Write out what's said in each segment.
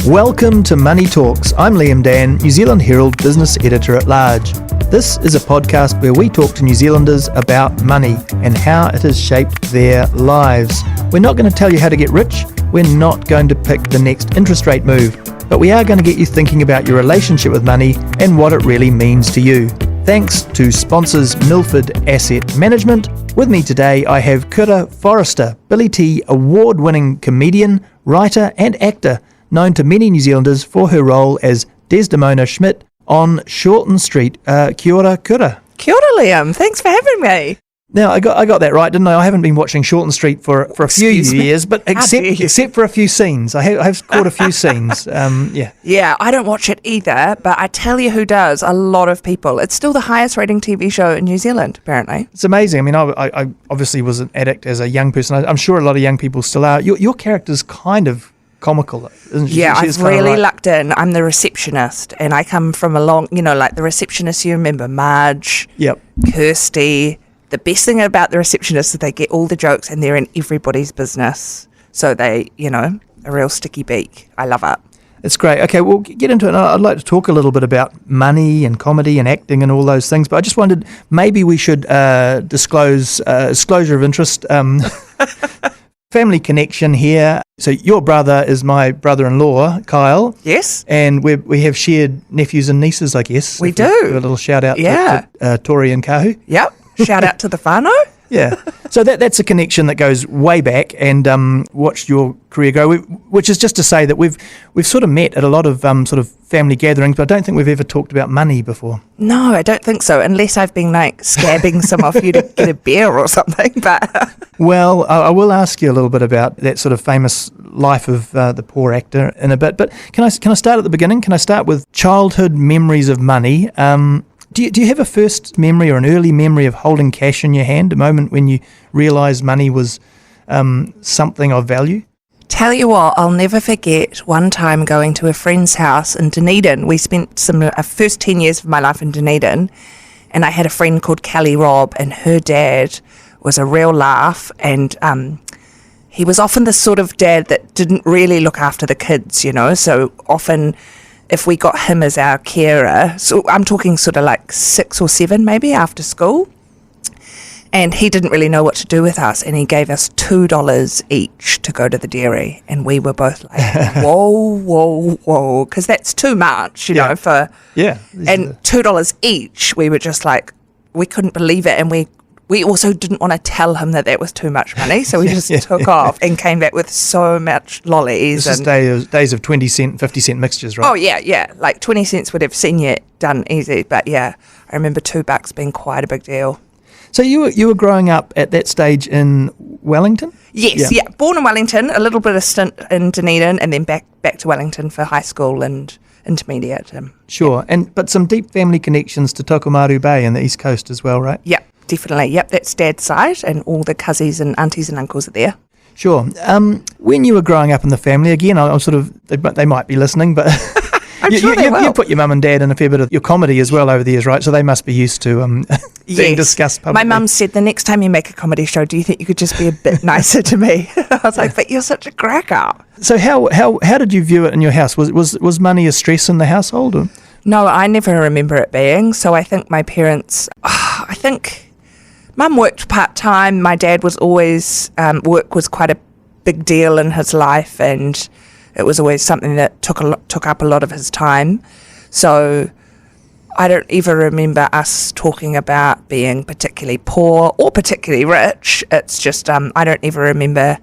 Welcome to Money Talks. I'm Liam Dann, New Zealand Herald Business Editor at Large. This is a podcast where we talk to New Zealanders about money and how it has shaped their lives. We're not going to tell you how to get rich. We're not going to pick the next interest rate move. But we are going to get you thinking about your relationship with money and what it really means to you. Thanks to sponsors Milford Asset Management. With me today, I have Kura Forrester, Billy T award-winning comedian, writer and actor, known to many New Zealanders for her role as Desdemona Schmidt on Shorten Street. Kia ora, Kura. Kia ora, Liam. Thanks for having me. Now, I got that right, didn't I? I haven't been watching Shorten Street for a few years, but except for a few scenes. I've caught a few scenes, yeah. Yeah, I don't watch it either, but I tell you who does, a lot of people. It's still the highest rating TV show in New Zealand, apparently. It's amazing. I mean, I obviously was an addict as a young person. I'm sure a lot of young people still are. Your character's kind of comical, isn't she? Yeah, I've really lucked in. I'm the receptionist, and I come from a long, like the receptionist, you remember Marge, yep, Kirsty. The best thing about the receptionists is that they get all the jokes and they're in everybody's business. So they, a real sticky beak. I love it. It's great. Okay, we'll get into it. I'd like to talk a little bit about money and comedy and acting and all those things, but I just wondered maybe we should disclose disclosure of interest. Family connection here. So your brother is my brother-in-law, Kyle. Yes. And we have shared nephews and nieces, I guess. We do. A little shout out to Tori and Kahu. Yep. Shout out to the whānau. Yeah. So that's a connection that goes way back and watched your career grow, which is just to say that we've sort of met at a lot of sort of family gatherings, but I don't think we've ever talked about money before. No, I don't think so, unless I've been scabbing some of you to get a beer or something. But well, I will ask you a little bit about that sort of famous life of the poor actor in a bit, but can I start at the beginning? Can I start with childhood memories of money? Do you have a first memory or an early memory of holding cash in your hand, a moment when you realised money was something of value? Tell you what, I'll never forget one time going to a friend's house in Dunedin. We spent first 10 years of my life in Dunedin, and I had a friend called Callie Robb, and her dad was a real laugh, and he was often the sort of dad that didn't really look after the kids, so often if we got him as our carer, so I'm talking sort of like 6 or 7 maybe after school, and he didn't really know what to do with us, and he gave us $2 each to go to the dairy, and we were both like, whoa, because that's too much, you know, for... Yeah. And $2 each, we were just like, we couldn't believe it, and we also didn't want to tell him that was too much money, so we just took off and came back with so much lollies. This is days of 20 cent, 50 cent mixtures, right? Oh, yeah. Like 20 cents would have seen you done easy. But yeah, I remember $2 being quite a big deal. So you were growing up at that stage in Wellington? Yes, yeah. Born in Wellington, a little bit of stint in Dunedin, and then back to Wellington for high school and intermediate. Sure, but some deep family connections to Tokomaru Bay and the East Coast as well, right? Yeah. Definitely, yep, that's Dad's side, and all the cousins and aunties and uncles are there. Sure. When you were growing up in the family, again, I'm sort of, they might be listening, but I'm sure they will. You put your mum and dad in a fair bit of your comedy as well over the years, right? So they must be used to being discussed publicly. My mum said, the next time you make a comedy show, do you think you could just be a bit nicer to me? I was like, but you're such a cracker. So how did you view it in your house? Was money a stress in the household? Or? No, I never remember it being. So I think my parents, Mum worked part-time. My dad was always, work was quite a big deal in his life, and it was always something that took up a lot of his time. So I don't even remember us talking about being particularly poor or particularly rich. It's just I don't even remember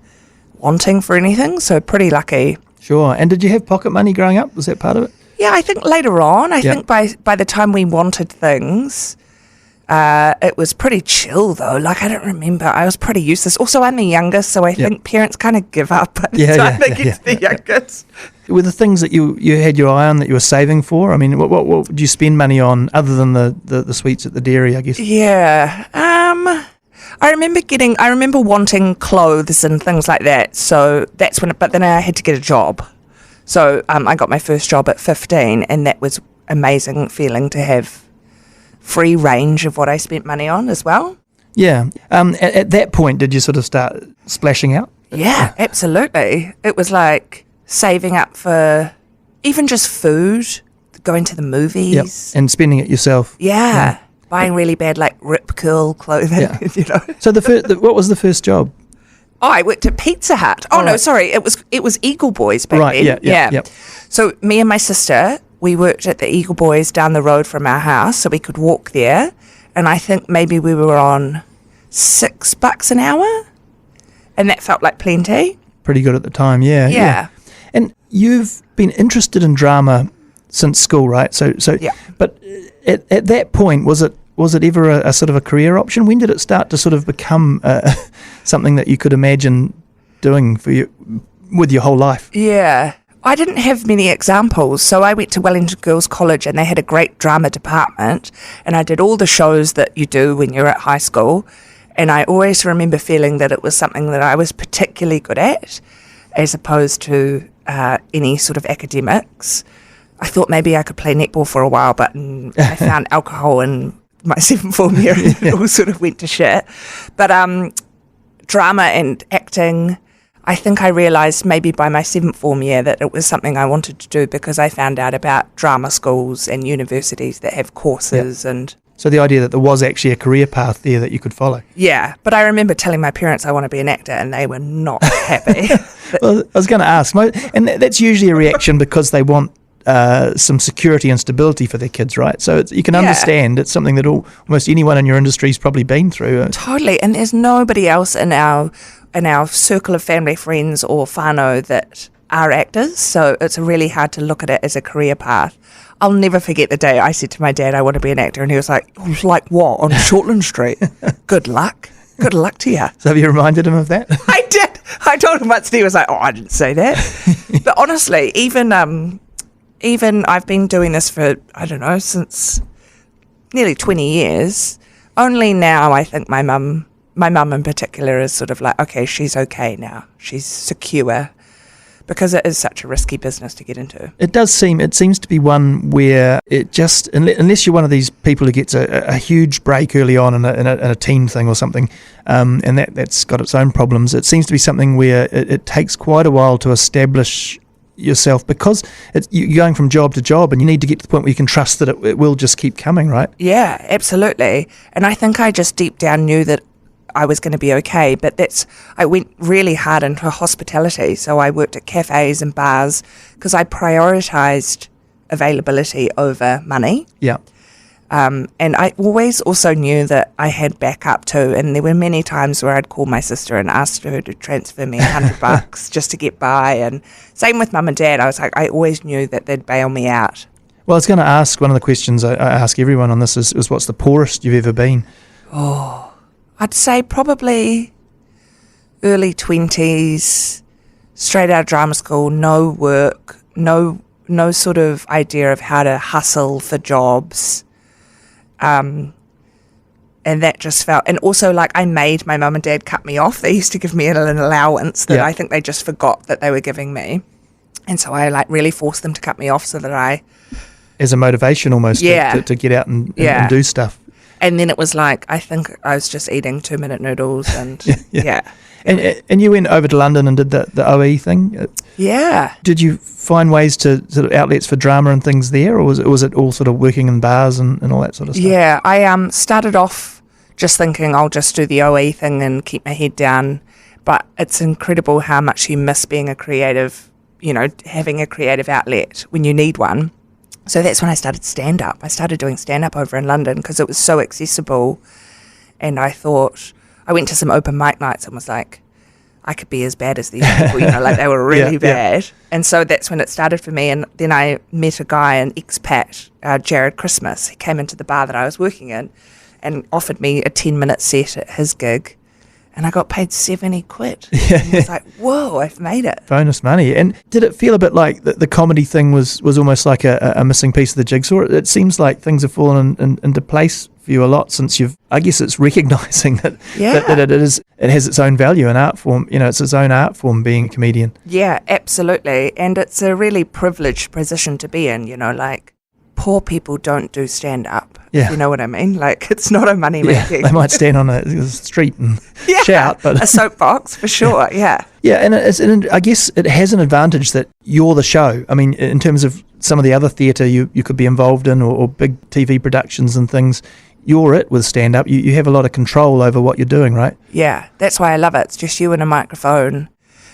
wanting for anything, so pretty lucky. Sure. And did you have pocket money growing up? Was that part of it? Yeah, I think later on. I think by the time we wanted things... it was pretty chill though. Like I don't remember. I was pretty useless. Also, I'm the youngest, so I think parents kind of give up by the time they get to the youngest. Were the things that you had your eye on that you were saving for? I mean, what would you spend money on other than the sweets at the dairy? I guess. Yeah. I remember wanting clothes and things like that. So that's when. But then I had to get a job. So I got my first job at 15, and that was amazing feeling to have free range of what I spent money on as well. Yeah. At that point, did you sort of start splashing out? Yeah, absolutely. It was like saving up for even just food, going to the movies. And spending it yourself. Yeah. Buying really bad, like, Rip Curl clothing, you know. So what was the first job? Oh, I worked at Pizza Hut. Oh, no, sorry. It was Eagle Boys back then. Yeah. So me and my sister, we worked at the Eagle Boys down the road from our house, so we could walk there. And I think maybe we were on $6 an hour, and that felt like plenty. Pretty good at the time, yeah. And you've been interested in drama since school, right? So but at that point, was it ever a sort of a career option? When did it start to sort of become something that you could imagine doing with your whole life? Yeah. I didn't have many examples. So I went to Wellington Girls College, and they had a great drama department, and I did all the shows that you do when you're at high school. And I always remember feeling that it was something that I was particularly good at, as opposed to any sort of academics. I thought maybe I could play netball for a while, but I found alcohol in my 7th form year, and it all sort of went to shit. But drama and acting, I think I realised maybe by my 7th form year that it was something I wanted to do, because I found out about drama schools and universities that have courses. And so the idea that there was actually a career path there that you could follow. Yeah, but I remember telling my parents I want to be an actor, and they were not happy. Well, I was going to ask, and that's usually a reaction because they want some security and stability for their kids, right? So you can understand it's something that almost anyone in your industry's probably been through. Totally, and there's nobody else in our circle of family, friends or whānau that are actors, so it's really hard to look at it as a career path. I'll never forget the day I said to my dad I want to be an actor, and he was like what, on Shortland Street? Good luck to you. So have you reminded him of that? I did. I told him once, and he was like, oh, I didn't say that. But honestly, even I've been doing this for, I don't know, since nearly 20 years. Only now I think my mum in particular is sort of like, okay, she's okay now. She's secure, because it is such a risky business to get into. It seems to be one where it just, unless you're one of these people who gets a huge break early on in a teen thing or something, and that's got its own problems, it seems to be something where it takes quite a while to establish yourself, because you're going from job to job, and you need to get to the point where you can trust that it will just keep coming, right? Yeah, absolutely. And I think I just deep down knew that I was going to be okay, but I went really hard into hospitality. So I worked at cafes and bars because I prioritised availability over money. Yeah. And I always also knew that I had backup too, and there were many times where I'd call my sister and ask her to transfer me $100 just to get by. And same with mum and dad. I was like, I always knew that they'd bail me out. Well, I was going to ask, one of the questions I ask everyone on this is what's the poorest you've ever been? Oh, I'd say probably early 20s, straight out of drama school, no work, no sort of idea of how to hustle for jobs. And that just felt, and also like I made my mum and dad cut me off. They used to give me an allowance that I think they just forgot that they were giving me. And so I like really forced them to cut me off so that as a motivation almost to get out and do stuff. And then it was like, I think I was just eating 2-minute noodles and And you went over to London and did the OE thing? Yeah. Did you find ways to sort of outlets for drama and things there, or was it all sort of working in bars and all that sort of stuff? Yeah, I started off just thinking I'll just do the OE thing and keep my head down, but it's incredible how much you miss being a creative, having a creative outlet when you need one. So that's when I started stand-up. I started doing stand-up over in London because it was so accessible, and I thought, I went to some open mic nights and was like, I could be as bad as these people, like they were really bad. And so that's when it started for me. And then I met a guy, an expat, Jared Christmas. He came into the bar that I was working in and offered me a 10-minute set at his gig. And I got paid 70 quid. And I was like, whoa, I've made it. Bonus money. And did it feel a bit like the comedy thing was almost like a missing piece of the jigsaw? It seems like things have fallen into place for you a lot since I guess it's recognising that it has its own value in art form. It's its own art form being a comedian. Yeah, absolutely. And it's a really privileged position to be in, like poor people don't do stand-up. Yeah. You know what I mean? Like, it's not a money-making. They might stand on a street and Yeah, shout. But a soapbox, for sure, yeah. Yeah, and I guess it has an advantage that you're the show. I mean, in terms of some of the other theatre you could be involved in or big TV productions and things, you're it with stand-up. You have a lot of control over what you're doing, right? Yeah, that's why I love it. It's just you and a microphone.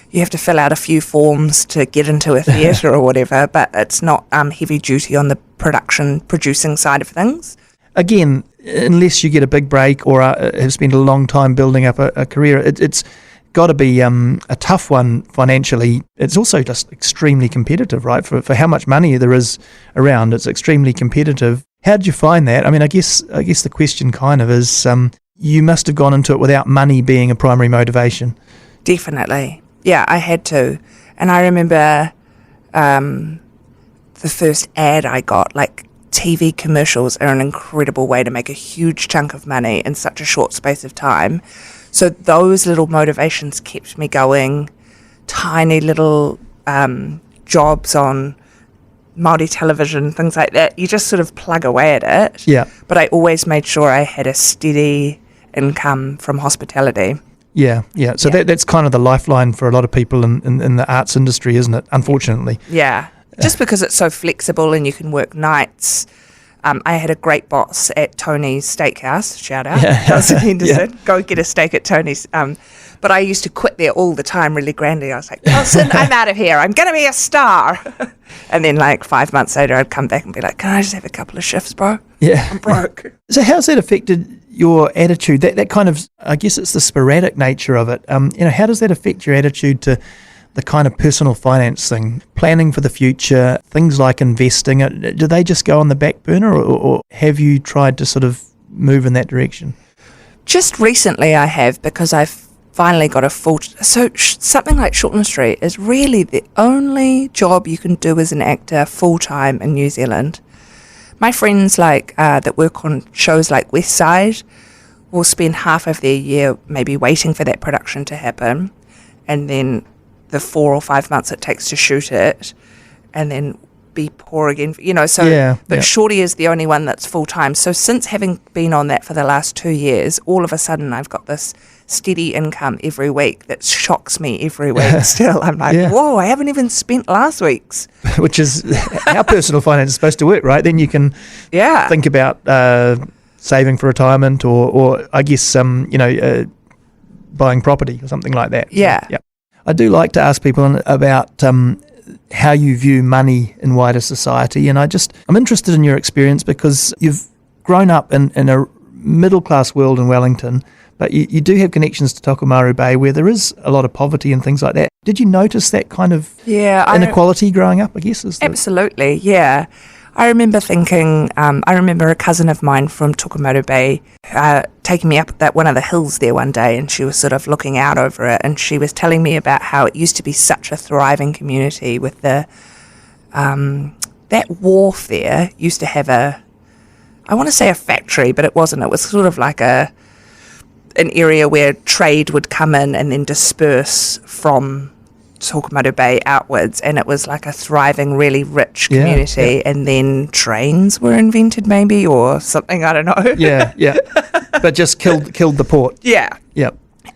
You have to fill out a few forms to get into a theatre or whatever, but it's not heavy duty on the producing side of things. Again, unless you get a big break or have spent a long time building up a career, it's got to be a tough one financially. It's also just extremely competitive, right? For how much money there is around, it's extremely competitive. How did you find that? I mean, I guess the question kind of is, you must have gone into it without money being a primary motivation. Definitely. Yeah, I had to. And I remember the first ad I got, like, TV commercials are an incredible way to make a huge chunk of money in such a short space of time. So those little motivations kept me going. Tiny little jobs on Māori television, things like that. You just sort of plug away at it. Yeah. But I always made sure I had a steady income from hospitality. Yeah. So that's kind of the lifeline for a lot of people in the arts industry, isn't it? Unfortunately. Yeah. Just because it's so flexible and you can work nights. I had a great boss at Tony's Steakhouse. Shout out. Justin Henderson. Go get a steak at Tony's. But I used to quit there all the time really grandly. I was like, Justin, I'm out of here. I'm going to be a star. And then like 5 months later, I'd come back and be like, can I just have a couple of shifts, bro? Yeah. I'm broke. So how's that affected your attitude? That kind of, I guess it's the sporadic nature of it. How does that affect your attitude to the kind of personal finance thing, planning for the future, things like investing? Do they just go on the back burner or have you tried to sort of move in that direction? Just recently I have, because I've finally got a full... So something like Shortland Street is really the only job you can do as an actor full-time in New Zealand. My friends that work on shows like West Side will spend half of their year maybe waiting for that production to happen, and then the 4 or 5 months it takes to shoot it, and then be poor again, but Shorty is the only one that's full-time. So since having been on that for the last 2 years, all of a sudden I've got this steady income every week that shocks me every week still. I'm like, whoa, I haven't even spent last week's. Which is how personal finance is supposed to work, right? Then you can think about saving for retirement or I guess, buying property or something like that. Yeah. So, I do like to ask people about how you view money in wider society, and I'm interested in your experience because you've grown up in a middle-class world in Wellington, but you do have connections to Tokomaru Bay where there is a lot of poverty and things like that. Did you notice that kind of inequality growing up, I guess? Absolutely, yeah. I remember thinking, I remember a cousin of mine from Tokomaru Bay taking me up one of the hills there one day, and she was sort of looking out over it, and she was telling me about how it used to be such a thriving community with that wharf there used to have I want to say a factory, but it wasn't. It was sort of like an area where trade would come in and then disperse from Tokomaru Bay outwards, and it was like a thriving, really rich community. And then trains were invented, maybe, or something. I don't know. But just killed the port. Yeah.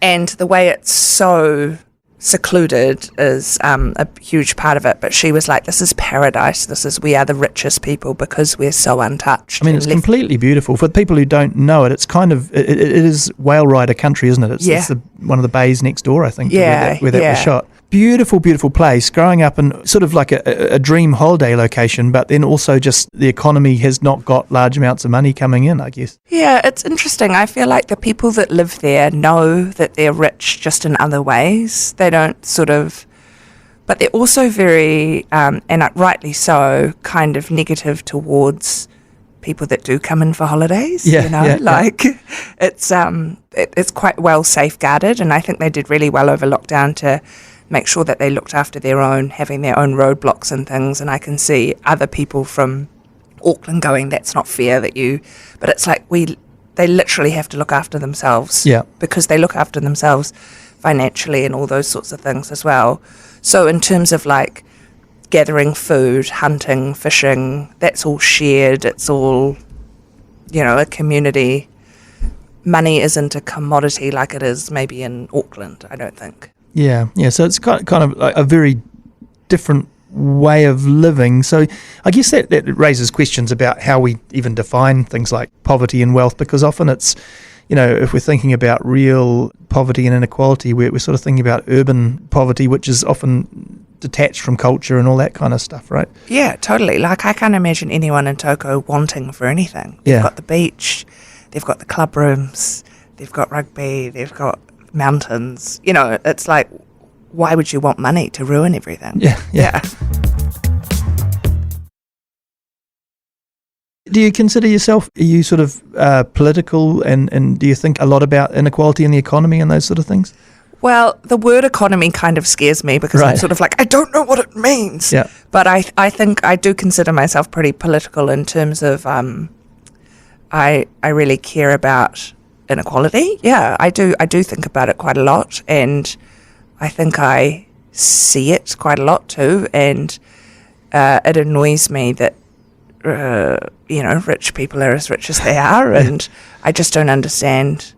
And the way it's so secluded is a huge part of it. But she was like, "This is paradise. We are the richest people because we're so untouched." I mean, it's completely beautiful. For people who don't know it, it's kind of it is whale rider country, isn't it? It's one of the bays next door, I think. Where that was shot. Beautiful, beautiful place. Growing up in sort of like a dream holiday location, but then also just the economy has not got large amounts of money coming in, I guess. Yeah, it's interesting. I feel like the people that live there know that they're rich just in other ways. They don't but they're also very, and rightly so, kind of negative towards people that do come in for holidays. It's quite well safeguarded, and I think they did really well over lockdown to make sure that they looked after having their own roadblocks and things. And I can see other people from Auckland going, that's not fair but it's like they literally have to look after themselves because they look after themselves financially and all those sorts of things as well. So in terms of gathering food, hunting, fishing, that's all shared. It's all, a community. Money isn't a commodity like it is maybe in Auckland, I don't think. Yeah. So it's kind of like a very different way of living. So I guess that raises questions about how we even define things like poverty and wealth, because often it's, if we're thinking about real poverty and inequality, we're sort of thinking about urban poverty, which is often detached from culture and all that kind of stuff, right? Yeah, totally. Like, I can't imagine anyone in Toko wanting for anything. They've got the beach, they've got the club rooms, they've got rugby, they've got mountains. It's like, why would you want money to ruin everything? Yeah. Do you consider yourself, are you sort of political, and do you think a lot about inequality in the economy and those sort of things? Well, the word economy kind of scares me because I'm sort of like, I don't know what it means. Yeah. But I think I do consider myself pretty political in terms of I really care about inequality. Yeah, I do think about it quite a lot, and I think I see it quite a lot too, and it annoys me that rich people are as rich as they are, and I just don't understand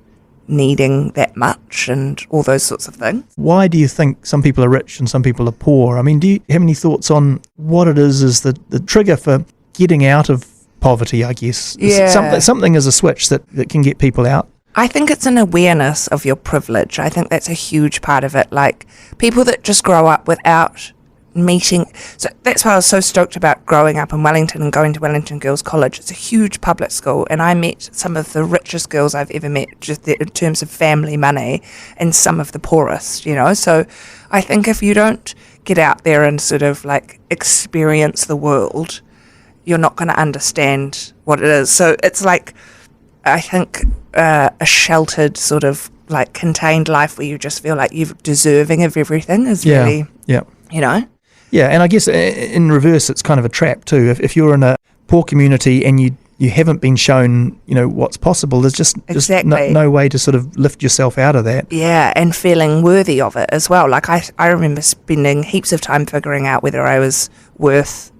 needing that much and all those sorts of things. Why do you think some people are rich and some people are poor? I mean, do you have any thoughts on what it is the trigger for getting out of poverty, I guess? Yeah. Something is a switch that can get people out. I think it's an awareness of your privilege. I think that's a huge part of it. Like, people that just grow up without meeting. So that's why I was so stoked about growing up in Wellington and going to Wellington Girls College. It's a huge public school, and I met some of the richest girls I've ever met, just in terms of family money, and some of the poorest, So I think if you don't get out there and sort of like experience the world, you're not going to understand what it is. So it's like, I think a sheltered sort of like contained life where you just feel like you're deserving of everything is really, Yeah, and I guess in reverse, it's kind of a trap too. If you're in a poor community and you haven't been shown, what's possible, there's just no way to sort of lift yourself out of that. Yeah, and feeling worthy of it as well. Like, I remember spending heaps of time figuring out whether I was worth,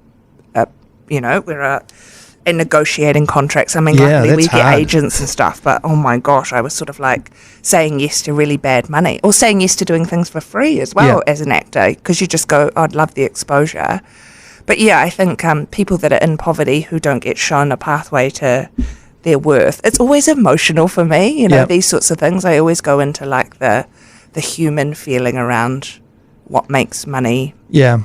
and negotiating contracts. I mean, luckily we get agents and stuff, but oh my gosh, I was sort of like saying yes to really bad money, or saying yes to doing things for free as well as an actor, because you just go, I'd love the exposure. But yeah, I think people that are in poverty who don't get shown a pathway to their worth, it's always emotional for me, these sorts of things. I always go into like the human feeling around what makes money Yeah.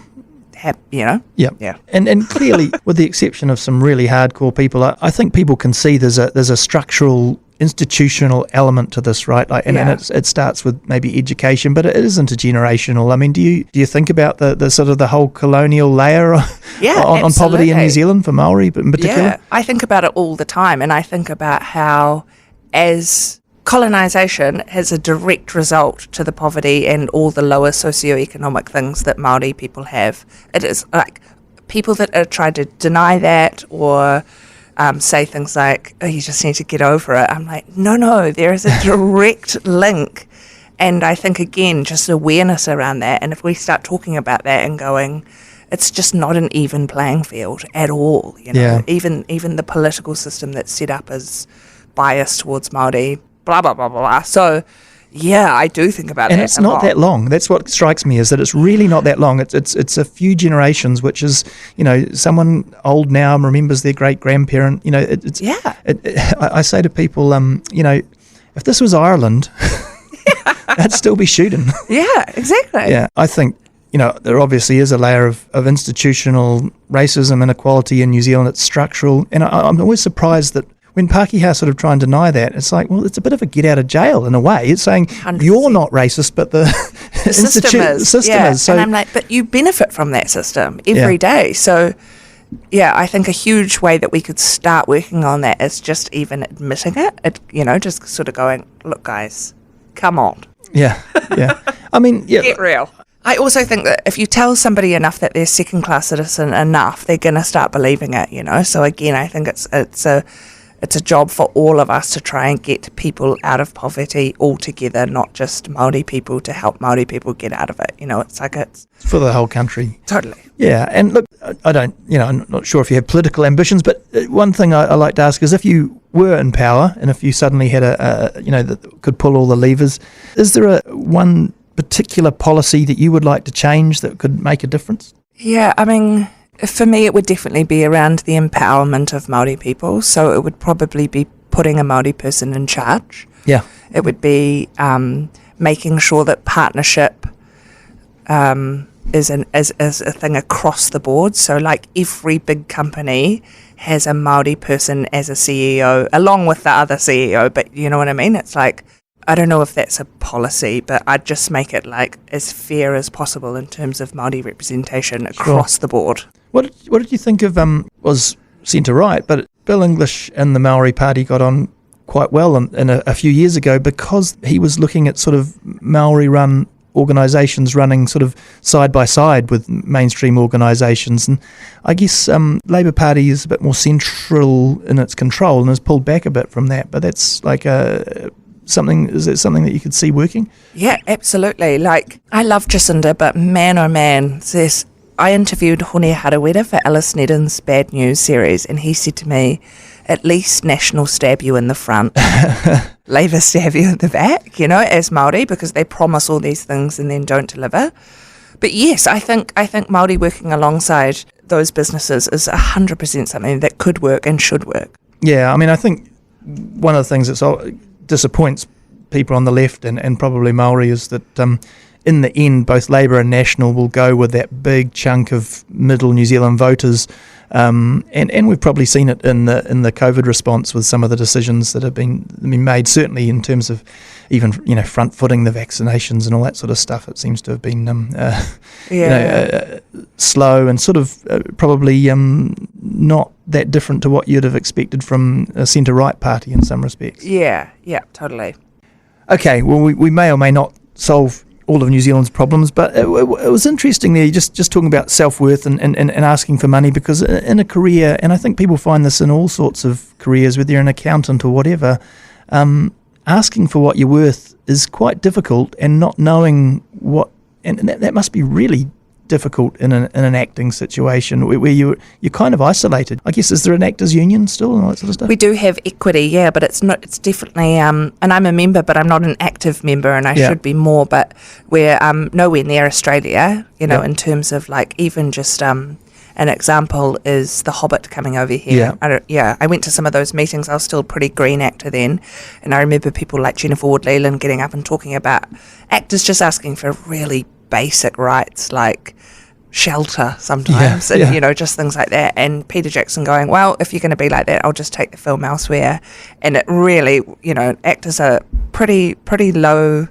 And clearly, with the exception of some really hardcore people, I think people can see there's a structural, institutional element to this, right? Like, and it starts with maybe education, but it is intergenerational. I mean, do you think about the sort of the whole colonial layer on poverty in New Zealand for Maori in particular? Yeah, I think about it all the time, and I think about how as colonisation has a direct result to the poverty and all the lower socioeconomic things that Māori people have. It is like people that are trying to deny that or say things like, oh, you just need to get over it. I'm like, no, there is a direct link. And I think, again, just awareness around that. And if we start talking about that and going, it's just not an even playing field at all. Even the political system that's set up is biased towards Māori, blah, blah, blah, blah. So, yeah, I do think about that. And it's not that long. That's what strikes me, is that it's really not that long. It's a few generations, which is, someone old now remembers their great-grandparent. I say to people, if this was Ireland, I'd still be shooting. Yeah, exactly. Yeah, I think, there obviously is a layer of institutional racism, inequality in New Zealand. It's structural. And I'm always surprised that when Pākehā sort of try and deny that, it's like, well, it's a bit of a get out of jail in a way. It's saying 100%. You're not racist, but the system is. So, and I'm like, but you benefit from that system every day. So, yeah, I think a huge way that we could start working on that is just even admitting it. Just sort of going, look, guys, come on. Yeah. I mean, get real. I also think that if you tell somebody enough that they're second-class citizen enough, they're going to start believing it, So again, I think it's it's a job for all of us to try and get people out of poverty altogether, not just Māori people, to help Māori people get out of it. It's like it's for the whole country. Totally. Yeah, and look, I don't, I'm not sure if you have political ambitions, but one thing I like to ask is, if you were in power and if you suddenly had that could pull all the levers, is there one particular policy that you would like to change that could make a difference? Yeah, I mean, for me, it would definitely be around the empowerment of Māori people. So it would probably be putting a Māori person in charge. Yeah. It would be making sure that partnership is a thing across the board. So like every big company has a Māori person as a CEO, along with the other CEO, but you know what I mean? It's like, I don't know if that's a policy, but I'd just make it like as fair as possible in terms of Māori representation across the board. What did you think of was centre-right, but Bill English and the Maori Party got on quite well in a few years ago because he was looking at sort of Maori-run organisations running sort of side by side with mainstream organisations, and I guess Labour Party is a bit more central in its control and has pulled back a bit from that, but that's like is it something that you could see working? Yeah, absolutely. Like, I love Jacinda, but man, oh man, I interviewed Hone Harawira for Alice Neddon's Bad News series, and he said to me, at least National stab you in the front, Labour stab you in the back, as Māori, because they promise all these things and then don't deliver. But yes, I think Māori working alongside those businesses is 100% something that could work and should work. Yeah, I mean, I think one of the things that disappoints people on the left and probably Māori is that in the end, both Labour and National will go with that big chunk of middle New Zealand voters, and we've probably seen it in the COVID response with some of the decisions that have been made. Certainly in terms of even front footing the vaccinations and all that sort of stuff, it seems to have been slow and sort of probably not that different to what you'd have expected from a centre-right party in some respects. Yeah, totally. Okay, well, we may or may not solve all of New Zealand's problems, but it was interesting there, just talking about self-worth and asking for money, because in a career, and I think people find this in all sorts of careers, whether you're an accountant or whatever, asking for what you're worth is quite difficult, and not knowing what, and that must be really difficult in an acting situation where you're kind of isolated. I guess, is there an actors union still and all that sort of stuff? We do have equity, yeah, but it's definitely and I'm a member, but I'm not an active member, and I should be more, but we're nowhere near Australia, in terms of like, even just an example is The Hobbit coming over here. I went to some of those meetings. I was still a pretty green actor then, and I remember people like Jennifer Ward-Leland getting up and talking about actors just asking for really basic rights like shelter sometimes, and just things like that, and Peter Jackson going, well, if you're going to be like that, I'll just take the film elsewhere. And it really, actors are pretty low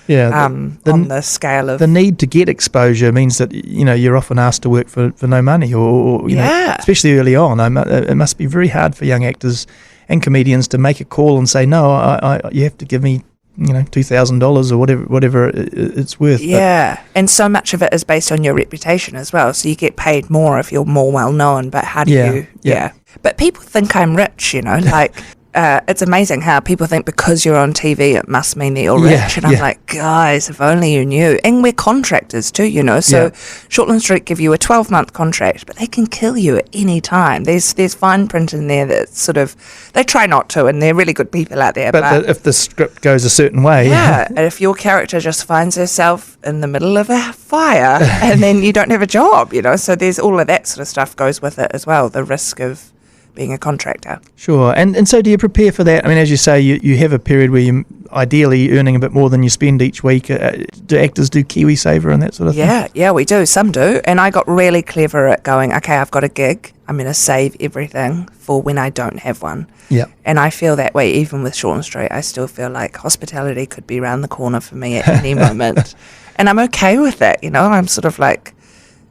on the scale of... The need to get exposure means that, you're often asked to work for no money, or especially early on. It must be very hard for young actors and comedians to make a call and say, no, you have to give me $2,000 or whatever it's worth. Yeah, and so much of it is based on your reputation as well. So you get paid more if you're more well known. But how do you? Yeah. But people think I'm rich. Like it's amazing how people think because you're on TV it must mean that you're rich. And I'm like, guys, if only you knew. And we're contractors too, So Shortland Street give you a 12-month contract, but they can kill you at any time. There's fine print in there that sort of, they try not to, and they're really good people out there. But if the script goes a certain way. And if your character just finds herself in the middle of a fire and then you don't have a job, So there's all of that sort of stuff goes with it as well, the risk of being a contractor. Sure. And so do you prepare for that? I mean, as you say, you have a period where you're ideally earning a bit more than you spend each week. Do actors do KiwiSaver and that sort of thing? Yeah, we do. Some do. And I got really clever at going, okay, I've got a gig. I'm going to save everything for when I don't have one. Yeah. And I feel that way even with Shortland Street. I still feel like hospitality could be around the corner for me at any moment. And I'm okay with that, I'm sort of like,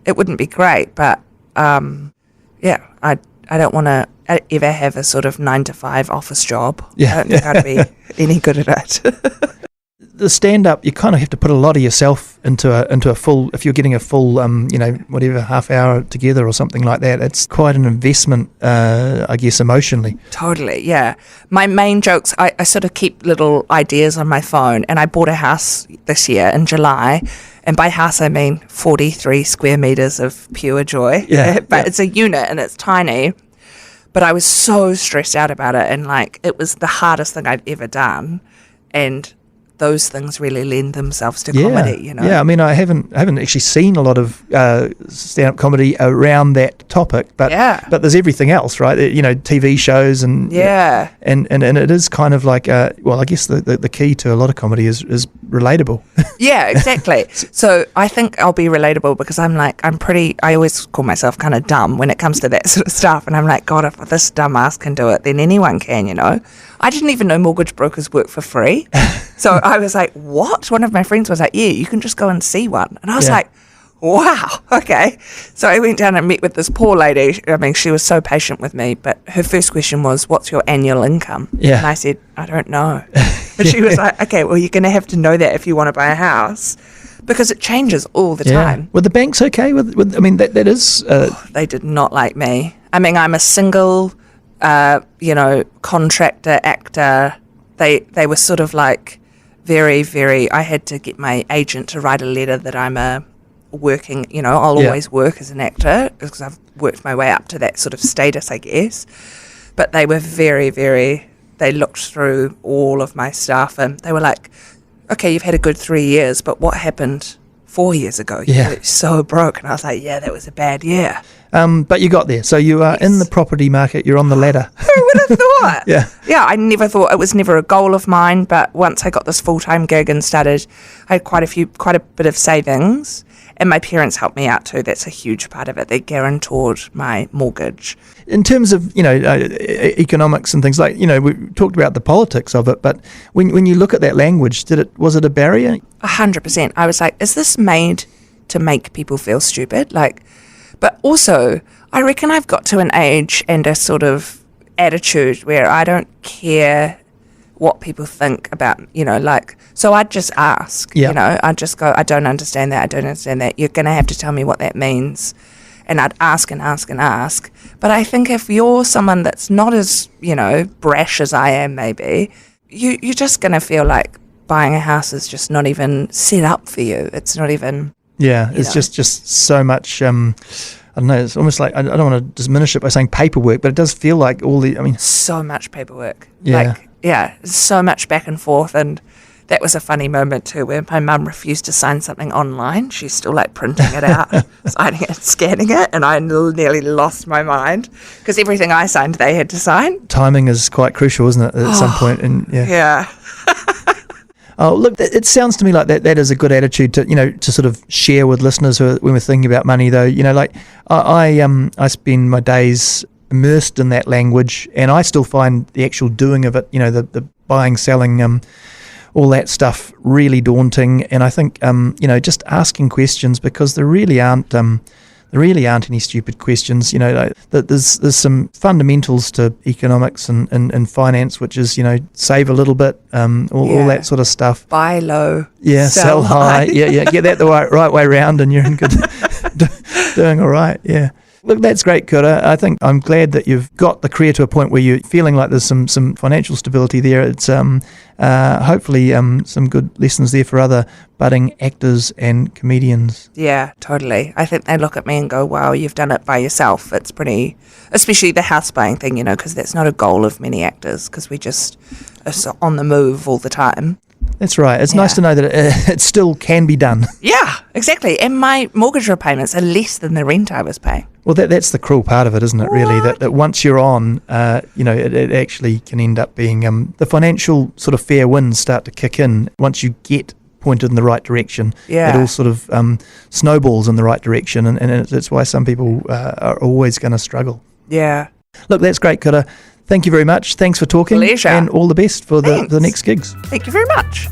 it wouldn't be great, but I don't want to ever have a sort of 9-to-5 office job. I don't think I'd be any good at it. the stand-up, you kind of have to put a lot of yourself into a full, if you're getting a full, whatever, half hour together or something like that, it's quite an investment, I guess, emotionally. Totally, yeah. My main jokes, I sort of keep little ideas on my phone, and I bought a house this year in July, and by house I mean 43 square metres of pure joy. Yeah, but it's a unit and it's tiny. But I was so stressed out about it, and like it was the hardest thing I'd ever done, and those things really lend themselves to comedy, you know. Yeah, I mean, I haven't actually seen a lot of stand-up comedy around that topic, but there's everything else, right? TV shows and and it is kind of like I guess the key to a lot of comedy is relatable. Yeah, exactly. So I think I'll be relatable because I always call myself kind of dumb when it comes to that sort of stuff, and I'm like, God, if this dumbass can do it, then anyone can, you know. I didn't even know mortgage brokers work for free. So I was like, what? One of my friends was like, yeah, you can just go and see one. And I was like, wow, okay. So I went down and met with this poor lady. I mean, she was so patient with me, but her first question was, what's your annual income? Yeah. And I said, I don't know. But she was like, okay, well, you're going to have to know that if you want to buy a house, because it changes all the time. Were the banks okay with I mean, that is... They did not like me. I mean, I'm a single, contractor, actor. They were sort of like very, very... I had to get my agent to write a letter that I'm working, I'll always work as an actor because I've worked my way up to that sort of status, I guess. But they were very, very... They looked through all of my stuff and they were like, okay, you've had a good 3 years, but what happened 4 years ago? You were so broke. And I was like, yeah, that was a bad year. But you got there. So you are in the property market. You're on the ladder. Who would have thought? Yeah, I never thought. It was never a goal of mine. But once I got this full-time gig and started, I had quite a bit of savings. And my parents helped me out too. That's a huge part of it. They guaranteed my mortgage. In terms of, economics and things like, we talked about the politics of it, but when you look at that language, was it a barrier? 100%. I was like, is this made to make people feel stupid? But also, I reckon I've got to an age and a sort of attitude where I don't care what people think about, so I'd just ask, I'd just go, I don't understand that. You're going to have to tell me what that means. And I'd ask and ask and ask. But I think if you're someone that's not as, brash as I am maybe, you're just going to feel like buying a house is just not even set up for you. It's not even... Yeah, it's just so much... I don't know, it's almost like, I don't want to diminish it by saying paperwork, but it does feel like so much paperwork. Yeah. So much back and forth. And that was a funny moment too, where my mum refused to sign something online. She's still printing it out, signing it, scanning it. And I nearly lost my mind because everything I signed, they had to sign. Timing is quite crucial, isn't it, at some point? And yeah. Oh, look, it sounds to me like that is a good attitude to sort of share with listeners when we're thinking about money, though. I spend my days immersed in that language, and I still find the actual doing of it, the buying, selling, all that stuff really daunting. And I think, just asking questions, because there really aren't any stupid questions. There's some fundamentals to economics and finance, which is, save a little bit, all that sort of stuff. Buy low, sell high. Get that the right way around, and you're in good, doing all right. Yeah. Look, that's great, Kura. I think I'm glad that you've got the career to a point where you're feeling like there's some financial stability there. It's hopefully some good lessons there for other budding actors and comedians. Yeah, totally. I think they look at me and go, wow, you've done it by yourself. It's pretty, especially the house buying thing, because that's not a goal of many actors, because we just are so on the move all the time. That's right. It's nice to know that it still can be done. Yeah, exactly. And my mortgage repayments are less than the rent I was paying. Well, that's the cruel part of it, isn't it, really? That once you're on, it actually can end up being the financial sort of fair winds start to kick in once you get pointed in the right direction. Yeah. It all sort of snowballs in the right direction, and that's why some people are always going to struggle. Yeah. Look, that's great, Kura. Thank you very much. Thanks for talking. Pleasure. And all the best for the next gigs. Thank you very much.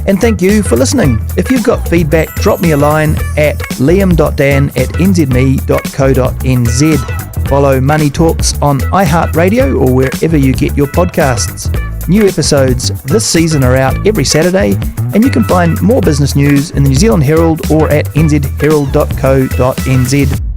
And thank you for listening. If you've got feedback, drop me a line at liam.dan@nzherald.co.nz. Follow Money Talks on iHeartRadio or wherever you get your podcasts. New episodes this season are out every Saturday, and you can find more business news in the New Zealand Herald or at nzherald.co.nz.